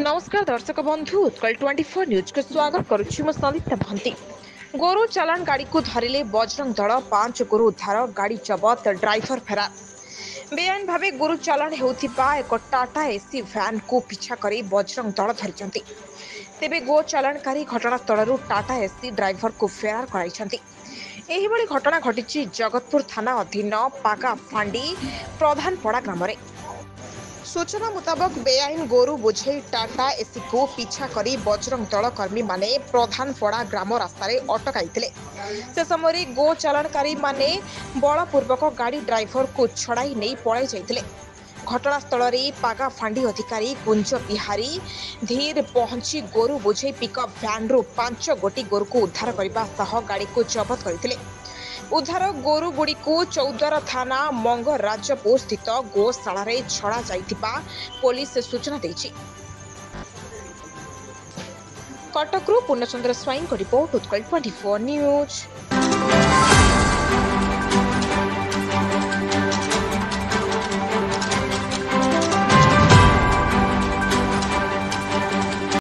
नमस्कार दर्शक बंधु उत्कल 24 न्यूज को स्वागत करुच्ची मो संदीप्ता महंती। गोरु चालान गाड़ी को धरिले बजरंग दल 5 गोरु उद्धार गाड़ी जबत ड्राइवर फेरार। बेआईन भावे गोरु चालान हेउथिबा एक टाटा एसी भ्यान को पिछा करी बजरंग दल धरिचंती। तेबे गो चालानकारी घटनास्थल टाटा एसी ड्राइवर को फेरार कराइछंती। एहिबळी घटना घटिछि जगतपुर थाना अधीन पागाफांडी प्रधानपड़ा ग्राम रे। सूचना मुताबक बेआईन गोरु बोझे टाटा एसी को पीछा करी बजरंग दल कर्मी माने प्रधानपड़ा ग्राम रास्तार अटकाई से समय गो चालानकारी माने बलपूर्वक गाड़ी ड्राइवर को छड़ाई नहीं पड़ाई जाइथिले। घटनास्थल पागाफांडी अधिकारी कुंज बिहारी धीर पहुंची गोरु बोझे पिकअप भ्यान रु 5 गोटी गोरु को उद्धार करने सह गाड़ी को जबत करथिले। उद्धार गोरु गुड़ी को चौद्वार थाना मंगराजपुर स्थित गोशाला रे छड़ा जाइथिबा पुलिस सूचना देछि। कटकरू पूर्णचंद्र स्वाईं को रिपोर्ट उत्कल 24 न्यूज।